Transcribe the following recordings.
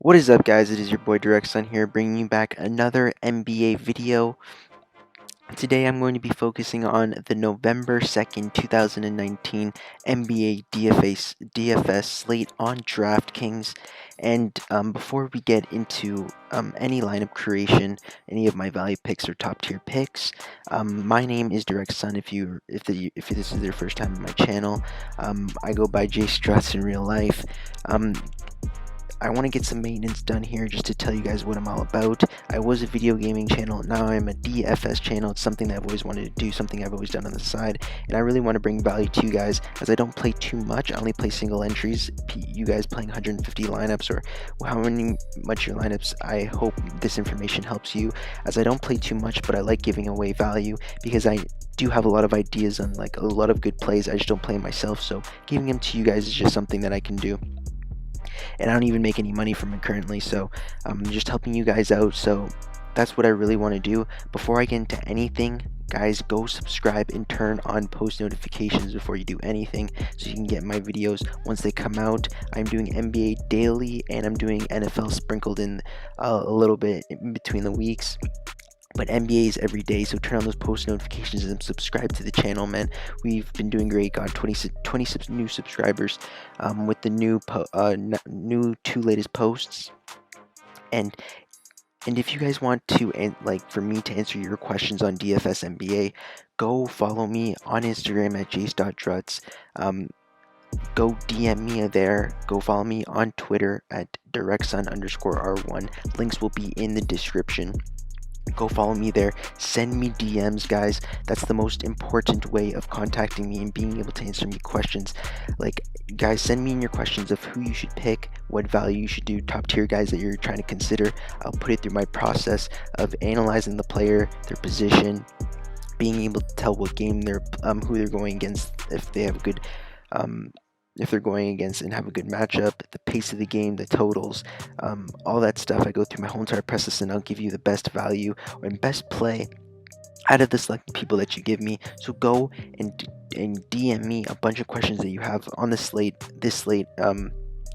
What is up, guys? It is your boy Directsun here, bringing you back another NBA video. Today I'm going to be focusing on the November 2nd, 2019 NBA DFS slate on Draftkings. And before we get into any lineup creation, any of my value picks or top tier picks, my name is Directsun. If this is their first time on my channel, I go by J Struts in real life. I want to get some maintenance done here just to tell you guys what I'm all about. I was a video gaming channel, now I'm a DFS channel. It's something that I've always wanted to do, something I've always done on the side, and I really want to bring value to you guys as I don't play too much. I only play single entries. You guys playing 150 lineups or how much your lineups, I hope this information helps you, as I don't play too much, but I like giving away value because I do have a lot of ideas on like a lot of good plays. I just don't play myself, so giving them to you guys is just something that I can do. And I don't even make any money from it currently, so I'm just helping you guys out. So that's what I really want to do. Before I get into anything, guys, go subscribe and turn on post notifications before you do anything so you can get my videos once they come out. I'm doing NBA daily and I'm doing NFL sprinkled in a little bit in between the weeks, but NBA is every day, so turn on those post notifications and subscribe to the channel, man. We've been doing great, got 20 new subscribers with the new two latest posts. And if you guys want to, for me to answer your questions on DFS NBA, go follow me on Instagram at jace.druts. Go DM me there. Go follow me on Twitter at directsun_r1. Links will be in the description. Go follow me there. Send me DMs, guys. That's the most important way of contacting me and being able to answer me questions. Like, guys, send me in your questions of who you should pick, what value you should do, top tier guys that you're trying to consider. I'll put it through my process of analyzing the player, their position, being able to tell what game they're who they're going against, if they have a good if they're going against and have a good matchup, the pace of the game, the totals, all that stuff. I go through my whole entire process and I'll give you the best value and best play out of the selected people that you give me. So go and DM me a bunch of questions that you have on this slate,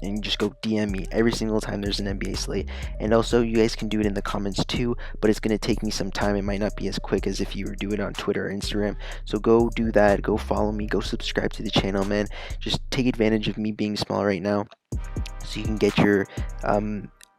and just go DM me every single time there's an NBA slate. And also, you guys can do it in the comments too, but it's going to take me some time. It might not be as quick as if you were doing it on Twitter or Instagram. So go do that. Go follow me. Go subscribe to the channel, man. Just take advantage of me being small right now so you can get your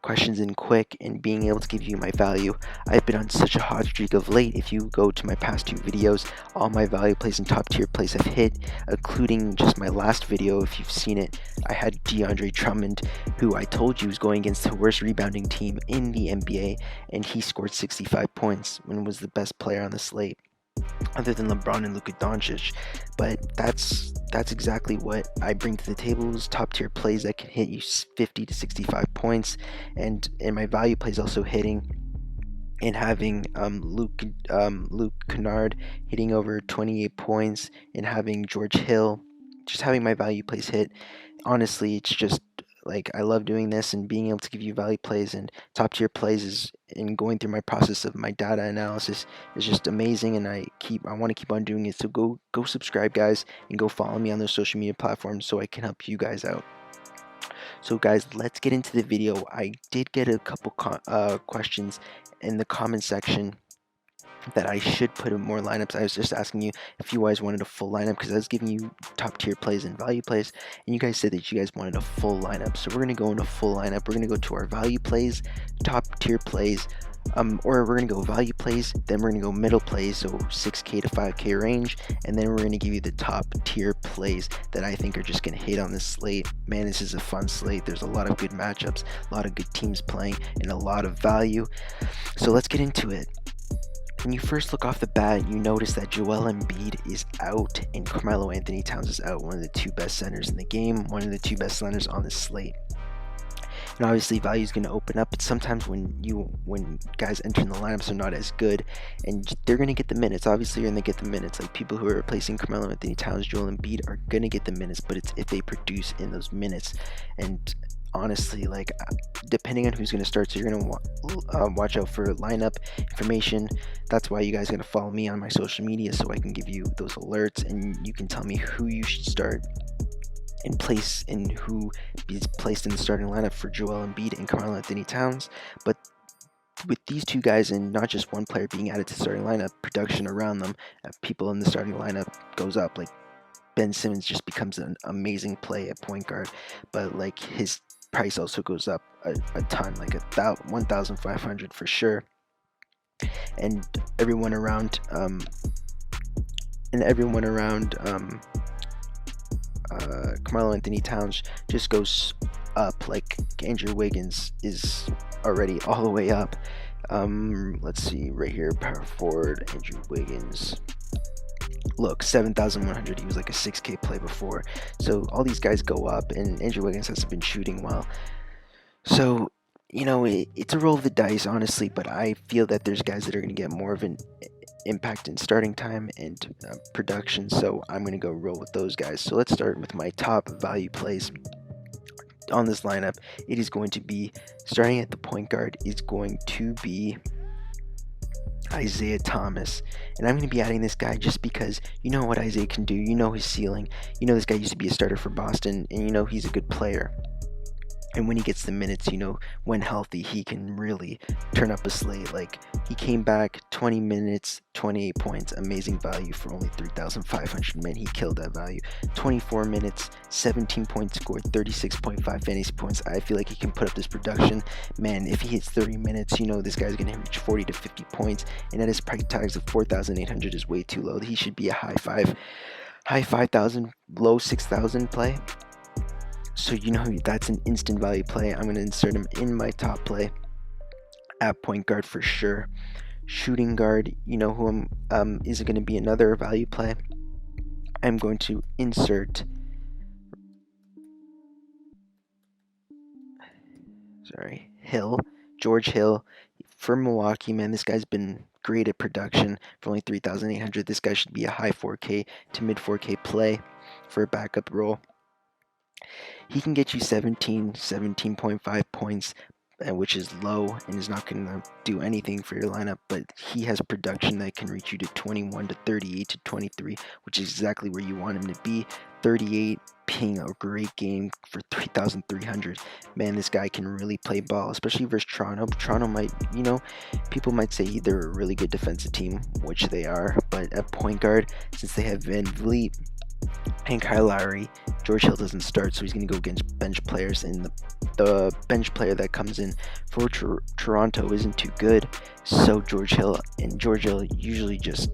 questions in quick and being able to give you my value. I've been on such a hot streak of late. If you go to my past two videos, all my value plays and top tier plays have hit, including just my last video. If you've seen it, I had DeAndre Drummond, who I told you was going against the worst rebounding team in the NBA, and he scored 65 points and was the best player on the slate, other than LeBron and Luka Doncic. But that's exactly what I bring to the table, is top tier plays that can hit you 50 to 65 points, and my value plays also hitting, and having Luke Kennard hitting over 28 points, and having George Hill, just having my value plays hit. Honestly, it's just like, I love doing this and being able to give you value plays and top tier plays and going through my process of my data analysis is just amazing, and I want to keep on doing it. So go subscribe, guys, and go follow me on those social media platforms so I can help you guys out. So guys, let's get into the video. I did get a couple questions in the comment section that I should put in more lineups. I was just asking you if you guys wanted a full lineup, because I was giving you top tier plays and value plays, and you guys said that you guys wanted a full lineup. So we're going to go into full lineup. We're going to go to our value plays, top tier plays, or we're going to go value plays, then we're going to go middle plays, so 6K to 5K range, and then we're going to give you the top tier plays that I think are just going to hit on this slate. Man, this is a fun slate. There's a lot of good matchups, a lot of good teams playing, and a lot of value. So let's get into it. When you first look off the bat, you notice that Joel Embiid is out and Carmelo Anthony Towns is out, one of the two best centers in the game, one of the two best centers on the slate. And obviously, value is going to open up, but sometimes when guys enter in the lineups are not as good, and they're going to get the minutes. Obviously, you're going to get the minutes. Like, people who are replacing Carmelo Anthony Towns, Joel Embiid, are going to get the minutes, but it's if they produce in those minutes. And honestly, like, depending on who's going to start, so you're going to watch out for lineup information. That's why you guys are going to follow me on my social media, so I can give you those alerts and you can tell me who you should start. who is placed in the starting lineup for Joel Embiid and Karl Anthony Towns. But with these two guys and not just one player being added to the starting lineup, production around them, people in the starting lineup goes up. Like Ben Simmons just becomes an amazing play at point guard, but like his price also goes up a ton, like 1,500 for sure. And everyone around Carmelo Anthony Towns just goes up. Like Andrew Wiggins is already all the way up. Let's see right here, power forward Andrew Wiggins. Look, 7,100. He was like a 6K play before. So all these guys go up, and Andrew Wiggins hasn't been shooting well. So, you know, it's a roll of the dice, honestly, but I feel that there's guys that are going to get more of an impact in starting time and production, so I'm going to go roll with those guys. So let's start with my top value plays on this lineup. It is going to be, starting at the point guard, is going to be Isaiah Thomas, and I'm going to be adding this guy just because you know what Isaiah can do, you know his ceiling, you know this guy used to be a starter for Boston, and you know he's a good player. And when he gets the minutes, you know, when healthy, he can really turn up a slate. Like, he came back 20 minutes, 28 points, amazing value for only 3,500. Man, he killed that value. 24 minutes, 17 points scored, 36.5 fantasy points. I feel like he can put up this production. Man, if he hits 30 minutes, you know, this guy's going to reach 40 to 50 points. And at his price tags of 4,800 is way too low. He should be a high 5,000, low 6,000 play. So you know that's an instant value play. I'm going to insert him in my top play at point guard for sure. Shooting guard, you know who is going to be another value play. I'm going to insert George Hill for Milwaukee. Man, this guy's been great at production for only 3,800. This guy should be a high 4K to mid 4K play for a backup role. He can get you 17.5 points, which is low and is not going to do anything for your lineup, but he has production that can reach you to 21 to 38 to 23, which is exactly where you want him to be. 38 being a great game for 3,300. Man, this guy can really play ball, especially versus Toronto. Toronto might, you know, people might say they're a really good defensive team, which they are, but at point guard, since they have Van Vliet and Kyle Lowry, George Hill doesn't start, so he's going to go against bench players, and the bench player that comes in for Toronto isn't too good, so George Hill usually just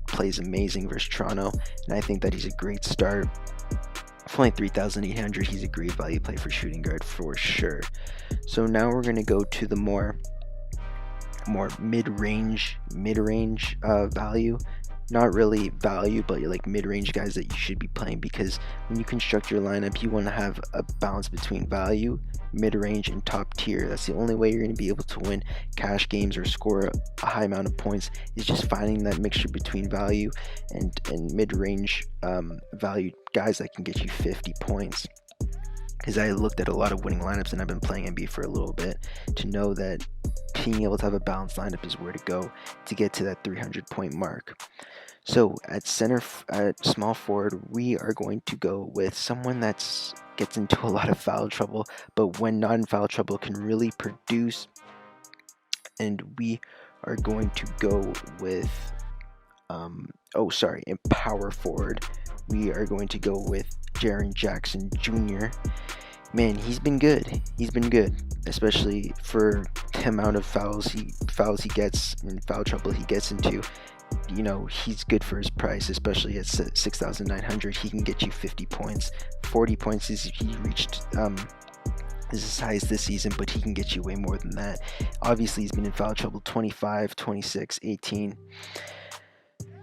plays amazing versus Toronto, and I think that he's a great start. For only 3,800, he's a great value play for shooting guard for sure. So now we're going to go to the more mid-range value. Not really value, but like mid-range guys that you should be playing, because when you construct your lineup, you want to have a balance between value, mid-range, and top tier. That's the only way you're going to be able to win cash games or score a high amount of points, is just finding that mixture between value and mid-range value guys that can get you 50 points. Because I looked at a lot of winning lineups, and I've been playing NBA for a little bit to know that being able to have a balanced lineup is where to go to get to that 300 point mark. So at small forward, we are going to go with someone that gets into a lot of foul trouble, but when not in foul trouble can really produce. And we are going to go with, in power forward, we are going to go with Jaren Jackson Jr. Man, he's been good. Especially for the amount of fouls he gets and foul trouble he gets into. You know, he's good for his price, especially at 6,900. He can get you 50 points, 40 points. He reached his highest this season, but he can get you way more than that. Obviously, he's been in foul trouble 25, 26, 18.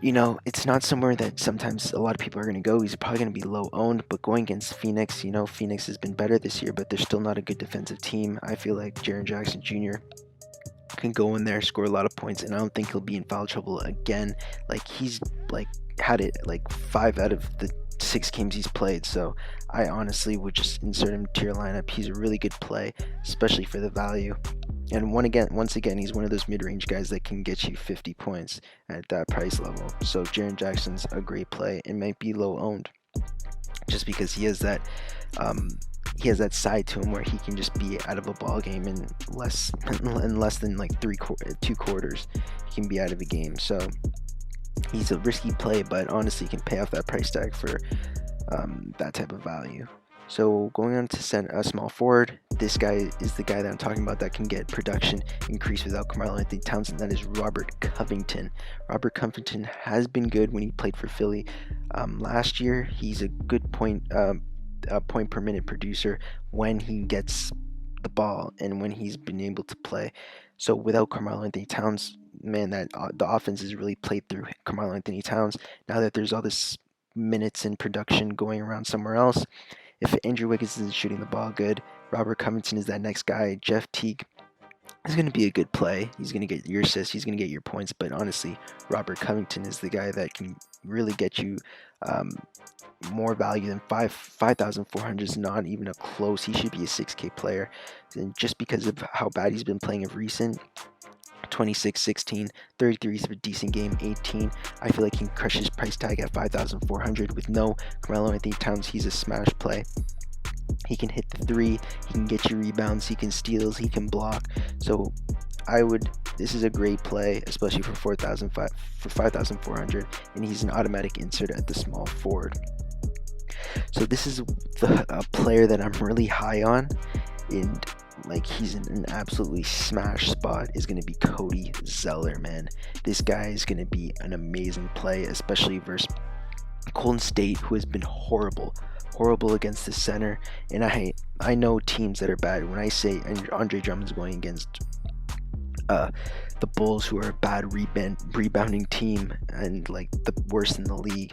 You know, it's not somewhere that sometimes a lot of people are going to go. He's probably going to be low owned, but going against Phoenix, you know, Phoenix has been better this year, but they're still not a good defensive team. I feel like Jaren Jackson Jr. can go in there, score a lot of points, and I don't think he'll be in foul trouble again. Like, he's had it 5 out of the 6 games he's played, so I honestly would just insert him to your lineup. He's a really good play, especially for the value. And once again, he's one of those mid-range guys that can get you 50 points at that price level. So Jaren Jackson's a great play and might be low owned. just because he has that side to him where he can just be out of a ball game in less than like 2 quarters. He can be out of a game. So he's a risky play, but honestly can pay off that price tag for that type of value. So going on to send a small forward, this guy is the guy that I'm talking about that can get production increase without Karl-Anthony Towns, and that is Robert Covington. Robert Covington has been good when he played for Philly. Last year, he's a good point per minute producer when he gets the ball and when he's been able to play. So without Karl-Anthony Towns, man, that the offense is really played through Karl-Anthony Towns. Now that there's all this minutes and production going around somewhere else, if Andrew Wiggins isn't shooting the ball good, Robert Covington is that next guy. Jeff Teague is going to be a good play. He's going to get your assists. He's going to get your points. But honestly, Robert Covington is the guy that can really get you more value than 5,400 is not even a close. He should be a 6K player. And just because of how bad he's been playing of recent, 26, 16, 33 is a decent game, 18. I feel like he can crush his price tag at 5,400 with no Karl-Anthony Towns. He's a smash play. He can hit the 3, he can get you rebounds, he can steals, he can block. So this is a great play, especially for 5,400, and he's an automatic insert at the small forward. So this is a player that I'm really high on, and like he's in an absolutely smash spot, is going to be CODY ZELLER, man. This guy is going to be an amazing play, especially versus Golden State, who has been horrible against the center. And I know teams that are bad. When I say Andre Drummond's going against the Bulls, who are a bad rebounding team and like the worst in the league,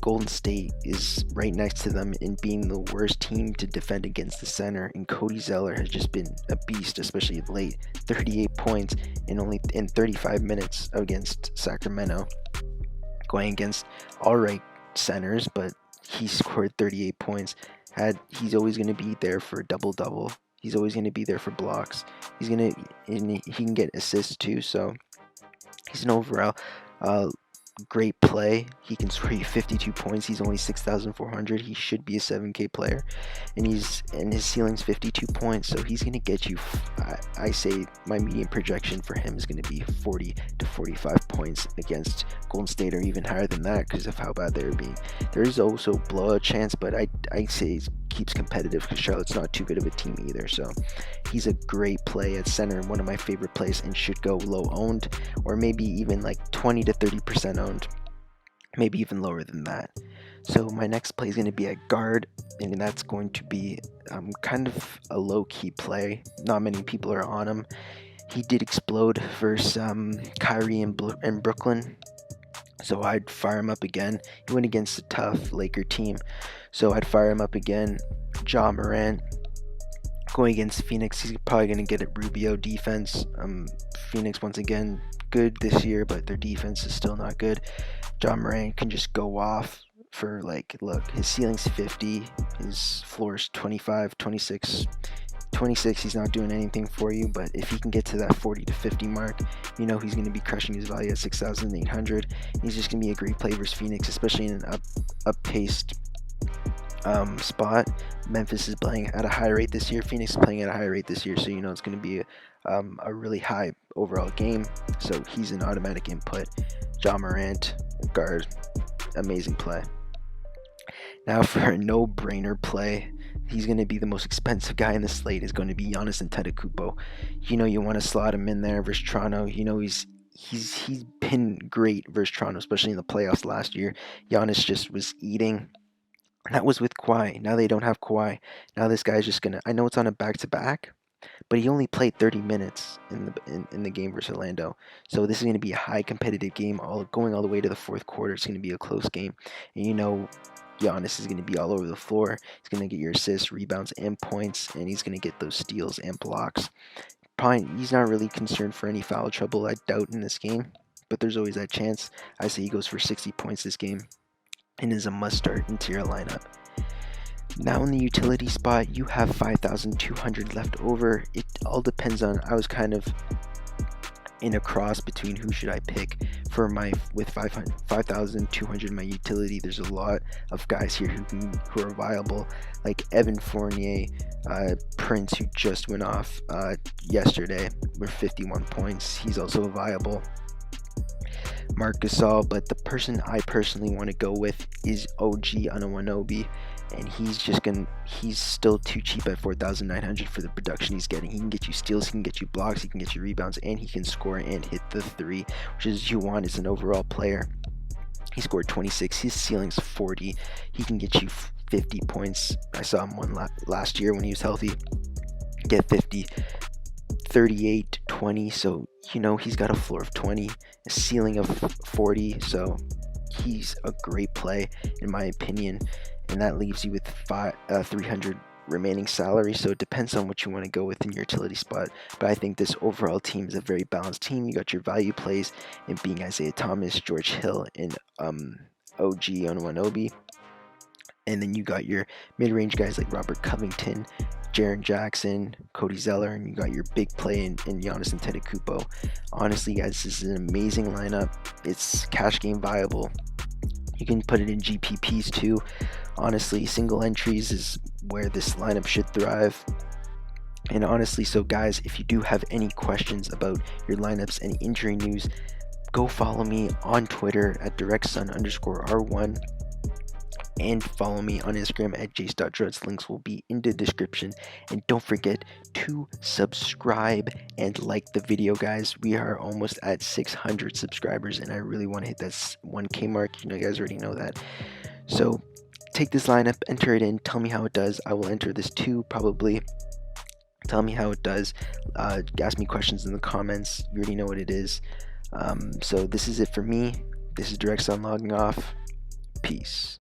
Golden State is right next to them in being the worst team to defend against the center, and CODY ZELLER has just been a beast, especially late. 38 points in 35 minutes against Sacramento, going against alright centers, but he scored 38 points. He's always going to be there for a double-double. He's always going to be there for blocks. He can get assists too, so he's an overall great play. He can score you 52 points. He's only 6,400. He should be a 7K player, and his ceiling's 52 points. So he's gonna get you. I say my median projection for him is gonna be 40 to 45 points against Golden State, or even higher than that because of how bad they're being. There is also blowout chance, but I say it keeps competitive because Charlotte's not too good of a team either. So he's a great play at center, and one of my favorite plays, and should go low owned, or maybe even like 20 to 30% owned, maybe even lower than that. So my next play is going to be at guard, and that's going to be kind of a low-key play. Not many people are on him. He did explode versus Kyrie in Brooklyn, so I'd fire him up again. He went against a tough Laker team, so I'd fire him up again. Ja Morant going against Phoenix, he's probably going to get it Rubio defense. Phoenix, once again, good this year, but their defense is still not good. Ja Morant can just go off for, like, look, his ceiling's 50, his floor's 25, 26, he's not doing anything for you, but if he can get to that 40 to 50 mark, you know he's going to be crushing his value at 6,800. He's just going to be a great play versus Phoenix, especially in an up-paced spot. Memphis is playing at a high rate this year. Phoenix is playing at a high rate this year, so you know it's going to be a really high overall game. So he's an automatic input. Ja Morant, guard, amazing play. Now for a no-brainer play, he's going to be the most expensive guy in the slate, is going to be Giannis Antetokounmpo. You know you want to slot him in there versus Toronto. You know he's been great versus Toronto, especially in the playoffs last year. Giannis just was eating. That was with Kawhi. Now they don't have Kawhi. Now this guy's just gonna. I know it's on a back-to-back, but he only played 30 minutes in the game versus Orlando. So this is gonna be a high competitive game, going all the way to the fourth quarter. It's gonna be a close game, and you know Giannis is gonna be all over the floor. He's gonna get your assists, rebounds, and points, and he's gonna get those steals and blocks. Probably he's not really concerned for any foul trouble, I doubt, in this game, but there's always that chance. I say he goes for 60 points this game, and is a must-start into your lineup. Now in the utility spot, you have 5,200 left over. It all depends on, I was kind of in a cross between who should I pick for my with 5,200 my utility. There's a lot of guys here who are viable, like Evan Fournier, Prince, who just went off yesterday with 51 points. He's also viable. Marc Gasol, but the person I personally want to go with is OG Anunoby, and he's still too cheap at 4,900 for the production he's getting. He can get you steals, he can get you blocks, he can get you rebounds, and he can score and hit the three, which is you want as an overall player. He scored 26, his ceiling's 40, he can get you 50 points. I saw him one last year when he was healthy, get 50, 38, 20, so you know he's got a floor of 20, a ceiling of 40, so he's a great play in my opinion, and that leaves you with 300 remaining salary. So it depends on what you want to go with in your utility spot, but I think this overall team is a very balanced team. You got your value plays in being Isaiah Thomas, George Hill, and OG Anunoby, and then you got your mid-range guys like Robert Covington, Jaren Jackson, Cody Zeller, and you got your big play in Giannis Antetokounmpo. Honestly, guys, this is an amazing lineup. It's cash game viable. You can put it in GPPs too. Honestly, single entries is where this lineup should thrive. And honestly, so guys, if you do have any questions about your lineups, any injury news, go follow me on Twitter at Directsun_R1. and follow me on Instagram at jace.druds. Links will be in the description, and don't forget to subscribe and like the video, guys. We are almost at 600 subscribers, and I really want to hit that 1K mark. You guys already know that. So take this lineup, enter it in, tell me how it does. I will enter this too, probably. Tell me how it does. Ask me questions in the comments. You already know what it is. So this is it for me. This is Directsun logging off. Peace.